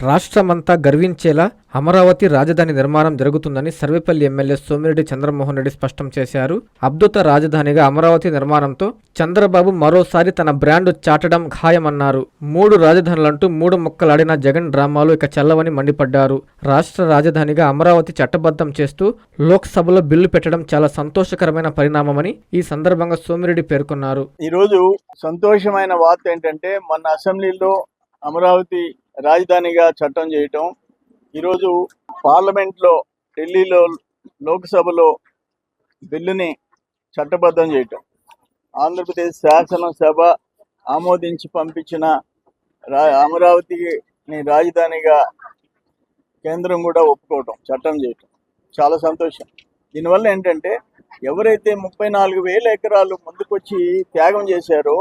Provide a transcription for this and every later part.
రాష్ట్రమంతా గర్వించేలా అమరావతి రాజధాని నిర్మాణం జరుగుతుందని సర్వేపల్లి ఎమ్మెల్యే సోమిరెడ్డి చంద్రమోహన్ రెడ్డి స్పష్టం చేశారు. అద్భుత రాజధానిగా అమరావతి నిర్మాణంతో చంద్రబాబు మరోసారి తన బ్రాండు చాటడం ఖాయమన్నారు. 3 రాజధానులంటూ 3 ముక్కలాడిన జగన్ డ్రామాలు ఇక చెల్లవని మండిపడ్డారు. రాష్ట్ర రాజధానిగా అమరావతి చట్టబద్ధం చేస్తూ లోక్సభలో బిల్లు పెట్టడం చాలా సంతోషకరమైన పరిణామమని ఈ సందర్భంగా సోమిరెడ్డి పేర్కొన్నారు. ఈరోజు సంతోషమైన వార్త ఏంటంటే మొన్న అసెంబ్లీలో అమరావతి రాజధానిగా చట్టం చేయటం, ఈరోజు పార్లమెంట్లో ఢిల్లీలో లోక్సభలో బిల్లుని చట్టబద్ధం చేయటం, ఆంధ్రప్రదేశ్ శాసనసభ ఆమోదించి పంపించిన అమరావతిని రాజధానిగా కేంద్రం కూడా ఒప్పుకోవటం, చట్టం చేయటం చాలా సంతోషం. దీనివల్ల ఏంటంటే ఎవరైతే 34,000 ఎకరాలు ముందుకొచ్చి త్యాగం చేశారో,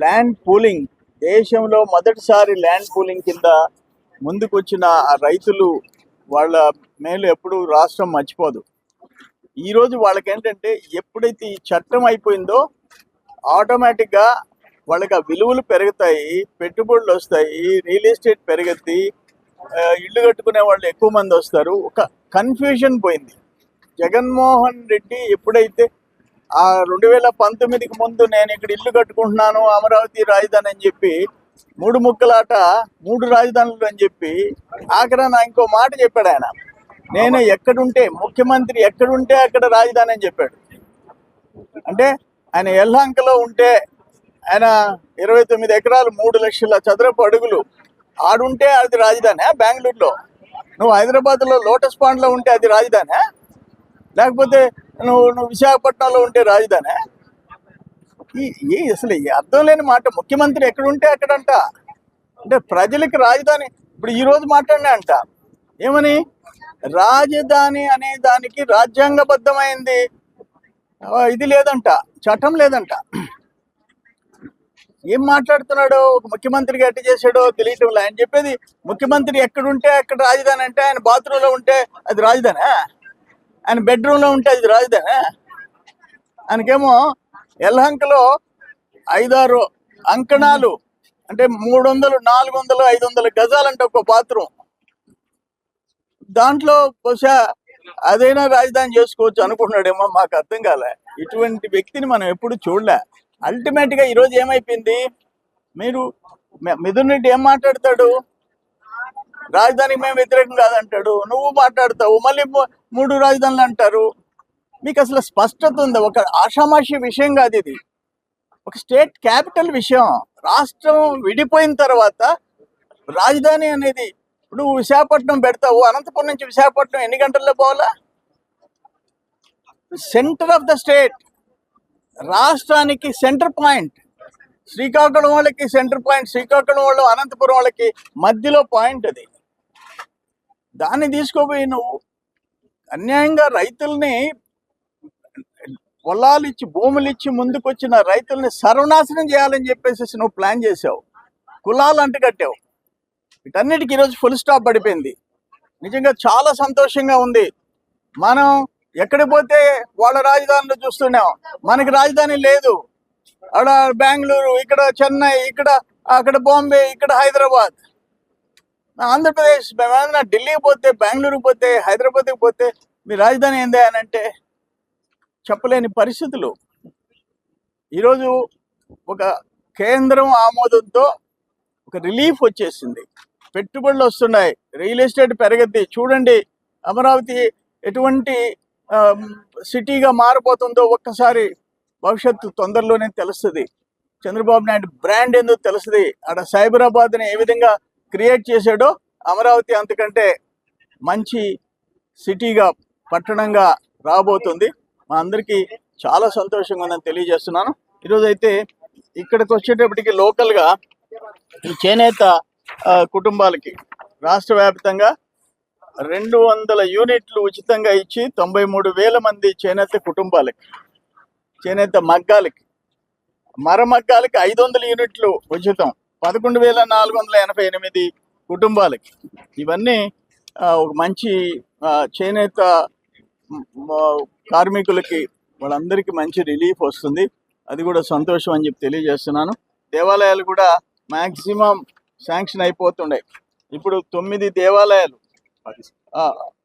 ల్యాండ్ పూలింగ్ దేశంలో మొదటిసారి ల్యాండ్ పూలింగ్ కింద ముందుకొచ్చిన ఆ రైతులు వాళ్ళ మేలు ఎప్పుడు రాష్ట్రం మర్చిపోదు. ఈరోజు వాళ్ళకేంటంటే ఎప్పుడైతే ఈ చట్టం అయిపోయిందో ఆటోమేటిక్గా వాళ్ళకి ఆ విలువలు పెరుగుతాయి, పెట్టుబడులు వస్తాయి, రియల్ ఎస్టేట్ పెరుగుద్ది, ఇల్లు కట్టుకునే వాళ్ళు ఎక్కువ మంది వస్తారు. ఒక కన్ఫ్యూజన్ పోయింది. జగన్మోహన్ రెడ్డి ఎప్పుడైతే ఆ 2019కి ముందు నేను ఇక్కడ ఇల్లు కట్టుకుంటున్నాను అమరావతి రాజధాని అని చెప్పి 3 ముక్కలాట 3 రాజధానులు అని చెప్పి ఆఖరాన ఇంకో మాట చెప్పాడు ఆయన, నేను ఎక్కడుంటే ముఖ్యమంత్రి ఎక్కడుంటే అక్కడ రాజధాని అని చెప్పాడు. అంటే ఆయన యలహంకలో ఉంటే ఆయన 29 ఎకరాలు 3 లక్షల చదరపు అడుగులు ఆడుంటే అది రాజధాని. బెంగళూరులో నువ్వు హైదరాబాద్లో లోటస్ పాండ్లో ఉంటే అది రాజధాని, లేకపోతే నువ్వు విశాఖపట్నంలో ఉంటే రాజధాని. అసలు అర్థం లేని మాట. ముఖ్యమంత్రి ఎక్కడుంటే అక్కడంట. అంటే ప్రజలకి రాజధాని ఇప్పుడు ఈరోజు మాట్లాడినా అంట ఏమని, రాజధాని అనే దానికి రాజ్యాంగబద్ధమైంది ఇది లేదంట, చట్టం లేదంట. ఏం మాట్లాడుతున్నాడో, ఒక ముఖ్యమంత్రికి ఎట్ట చేశాడో తెలియటంలో. ఆయన చెప్పేది ముఖ్యమంత్రి ఎక్కడుంటే అక్కడ రాజధాని అంటే ఆయన బాత్రూంలో ఉంటే అది రాజధాని, ఆయన బెడ్రూమ్లో ఉంటే అది రాజధాని. ఆయనకేమో యలహంకలో 5-6 అంకణాలు అంటే 300, 400, 500 గజాలంటే ఒక బాత్రూమ్. దాంట్లో బహుశా అదైనా రాజధాని చేసుకోవచ్చు అనుకుంటున్నాడేమో, మాకు అర్థం కాలే. ఇటువంటి వ్యక్తిని మనం ఎప్పుడు చూడలే. అల్టిమేట్గా ఈరోజు ఏమైపోయింది, మీరు మిథున్ రెడ్డి ఏం మాట్లాడతాడు, రాజధానికి మేము వ్యతిరేకం కాదంటాడు, నువ్వు మాట్లాడతావు, మళ్ళీ 3 రాజధానులు అంటారు. మీకు అసలు స్పష్టత ఉంది? ఒక ఆషామాషి విషయం కాదు ఇది, ఒక స్టేట్ క్యాపిటల్ విషయం. రాష్ట్రం విడిపోయిన తర్వాత రాజధాని అనేది, ఇప్పుడు విశాఖపట్నం పెడతావు, అనంతపురం నుంచి విశాఖపట్నం ఎన్ని గంటల్లో పోవాలా? సెంటర్ ఆఫ్ ద స్టేట్, రాష్ట్రానికి సెంటర్ పాయింట్. శ్రీకాకుళం వాళ్ళకి సెంటర్ పాయింట్, శ్రీకాకుళం వాళ్ళు అనంతపురం వాళ్ళకి మధ్యలో పాయింట్ అది. దాన్ని తీసుకోపోయి నువ్వు అన్యాయంగా రైతుల్ని, పొలాలు ఇచ్చి భూములు ఇచ్చి ముందుకొచ్చిన రైతుల్ని సర్వనాశనం చేయాలని చెప్పేసి నువ్వు ప్లాన్ చేసావు, కులాలు అంటుకట్టావు. వీటన్నిటికీ ఈరోజు ఫుల్ స్టాప్ పడిపోయింది. నిజంగా చాలా సంతోషంగా ఉంది. మనం ఎక్కడికి పోతే వాళ్ళ రాజధానిలో చూస్తున్నాం, మనకి రాజధాని లేదు. అక్కడ బెంగళూరు, ఇక్కడ చెన్నై, ఇక్కడ అక్కడ బాంబే, ఇక్కడ హైదరాబాద్. ఆంధ్రప్రదేశ్ మేమేమన్నా ఢిల్లీకి పోతే, బెంగళూరుకి పోతే, హైదరాబాద్కి పోతే మీ రాజధాని ఏందే అని అంటే చెప్పలేని పరిస్థితులు. ఈరోజు ఒక కేంద్రం ఆమోదంతో ఒక రిలీఫ్ వచ్చేసింది, పెట్టుబడులు వస్తున్నాయి, రియల్ ఎస్టేట్ పెరగద్ది. చూడండి అమరావతి ఎటువంటి సిటీగా మారిపోతుందో ఒక్కసారి భవిష్యత్తు తొందరలోనే తెలుస్తుంది. చంద్రబాబు నాయుడు బ్రాండ్ ఏందో తెలుస్తుంది. అక్కడ సైబరాబాద్ని ఏ విధంగా క్రియేట్ చేశాడో అమరావతి అంతకంటే మంచి సిటీగా, పట్టణంగా రాబోతుంది. మా అందరికీ చాలా సంతోషంగా ఉందని తెలియజేస్తున్నాను. ఈరోజు అయితే ఇక్కడికి వచ్చేటప్పటికి లోకల్గా ఈ చేనేత కుటుంబాలకి రాష్ట్ర వ్యాప్తంగా 200 యూనిట్లు ఉచితంగా ఇచ్చి 93,000 మంది చేనేత కుటుంబాలకి, చేనేత మగ్గాలకి, మరమగ్గాలకి 500 యూనిట్లు ఉచితం, 11,488 కుటుంబాలకి. ఇవన్నీ ఒక మంచి చేనేత కార్మికులకి, వాళ్ళందరికీ మంచి రిలీఫ్ వస్తుంది. అది కూడా సంతోషం అని చెప్పి తెలియజేస్తున్నాను. దేవాలయాలు కూడా మ్యాక్సిమం శాంక్షన్ అయిపోతుండే. ఇప్పుడు 9 దేవాలయాలు,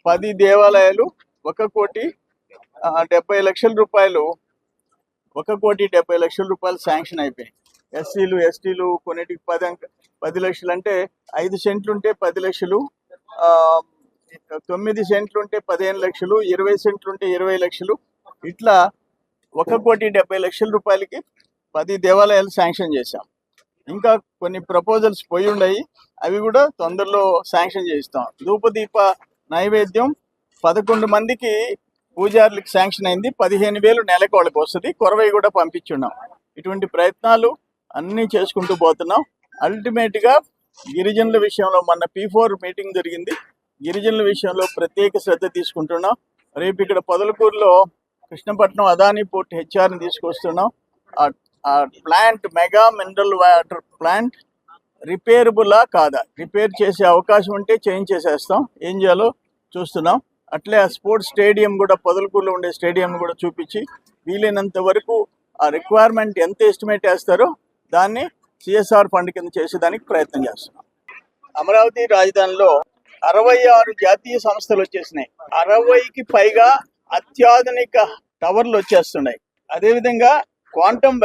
10 దేవాలయాలు 1,70,00,000 రూపాయలు, 1,70,00,000 రూపాయలు శాంక్షన్ అయిపోయాయి. ఎస్సీలు ఎస్టీలు కొన్నిటికి 10 లక్షలు అంటే 5 సెంట్లు ఉంటే 10 లక్షలు, 9 సెంట్లు ఉంటే 15 లక్షలు, 20 సెంట్లు ఉంటే 20 లక్షలు, ఇట్లా 1,70,00,000 రూపాయలకి 10 దేవాలయాలు శాంక్షన్ చేశాం. ఇంకా కొన్ని ప్రపోజల్స్ పోయి ఉన్నాయి, అవి కూడా తొందరలో శాంక్షన్ చేస్తాం. ధూపదీప నైవేద్యం 11 మందికి పూజారులకు శాంక్షన్ అయింది. 15,000 నెలకు వాళ్ళకి వస్తుంది. కొరవై కూడా పంపించున్నాం. ఇటువంటి ప్రయత్నాలు అన్నీ చేసుకుంటూ పోతున్నాం. అల్టిమేట్గా గిరిజనుల విషయంలో మొన్న P4 మీటింగ్ జరిగింది. గిరిజనుల విషయంలో ప్రత్యేక శ్రద్ధ తీసుకుంటున్నాం. రేపు ఇక్కడ పొదలకూరులో కృష్ణపట్నం అదానీ పోర్ట్ హెచ్ఆర్ని తీసుకొస్తున్నాం. ఆ plant mega mineral water plant రిపేరబులా కాదా, రిపేర్ చేసే అవకాశం ఉంటే చేంజ్ చేసేస్తాం. ఏం చేయాలో చూస్తున్నాం. అట్లే ఆ స్పోర్ట్స్ స్టేడియం కూడా, పొదలకూరులో ఉండే స్టేడియం కూడా చూపించి వీలైనంత వరకు ఆ రిక్వైర్మెంట్ ఎంత ఎస్టిమేట్ వేస్తారో దాన్ని CSR ఫండ్ కింద చేసేదానికి ప్రయత్నం చేస్తున్నాం. అమరావతి రాజధానిలో 66 జాతీయ సంస్థలు వచ్చేసినాయి. 60కి పైగా అత్యాధునిక టవర్లు వచ్చేస్తున్నాయి. అదేవిధంగా క్వాంటమ్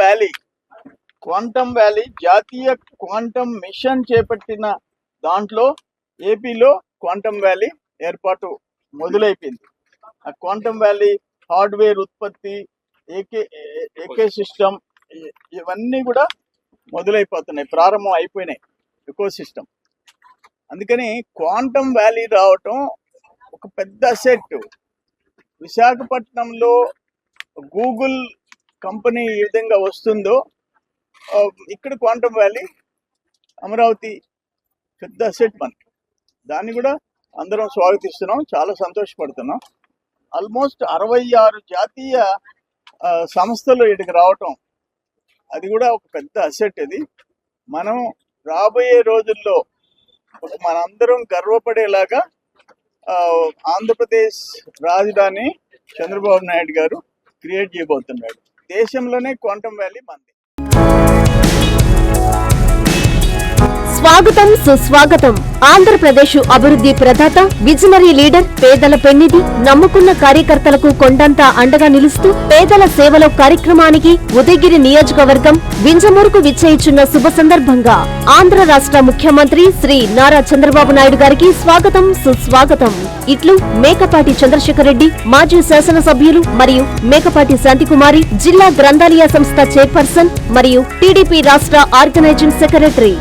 వ్యాలీ జాతీయ క్వాంటమ్ మిషన్ చేపట్టిన దాంట్లో ఏపీలో క్వాంటమ్ వ్యాలీ ఏర్పాటు మొదలైపోయింది. ఆ క్వాంటమ్ వ్యాలీ హార్డ్వేర్ ఉత్పత్తి, ఏకే సిస్టమ్, ఇవన్నీ కూడా మొదలైపోతున్నాయి, ప్రారంభం అయిపోయినాయి ఎకో సిస్టమ్. అందుకని క్వాంటమ్ వ్యాలీ రావటం ఒక పెద్ద అసెట్. విశాఖపట్నంలో గూగుల్ కంపెనీ ఏ విధంగా వస్తుందో ఇక్కడ క్వాంటమ్ వ్యాలీ అమరావతి పెద్ద అసెట్ మనకి. దాన్ని కూడా అందరం స్వాగతిస్తున్నాం, చాలా సంతోషపడుతున్నాం. ఆల్మోస్ట్ 66 జాతీయ సంస్థలు ఇక్కడికి రావటం, అది కూడా ఒక పెద్ద అసెట్. ఇది మనం రాబోయే రోజుల్లో మనందరం గర్వపడేలాగా ఆంధ్రప్రదేశ్ రాజధాని చంద్రబాబు నాయుడు గారు క్రియేట్ చేయబోతున్నాడు. దేశంలోనే క్వాంటమ్ వ్యాలీ మంది. స్వాగతం సుస్వాగతం. ఆంధ్రప్రదేశ్ అభివృద్ధి ప్రదాత, విజనరీ లీడర్, పేదల పెన్నిధి, నమ్ముకున్న కార్యకర్తలకు కొండంత అండగా నిలుస్తూ పేదల సేవలో కార్యక్రమానికి ఉదయగిరి నియోజకవర్గం వింజమూరుకు విచ్చేయిచున్న శుభ సందర్భంగా ఆంధ్ర రాష్ట్ర ముఖ్యమంత్రి శ్రీ నారా చంద్రబాబు నాయుడు గారికి స్వాగతం సుస్వాగతం. ఇట్లు మేకపాటి చంద్రశేఖర్ రెడ్డి, మాజీ శాసనసభ్యులు మరియు మేకపాటి శాంతికుమారి, జిల్లా గ్రంథాలయ సంస్థ చైర్పర్సన్ మరియు టీడీపీ రాష్ట్ర ఆర్గనైజింగ్ సెక్రటరీ.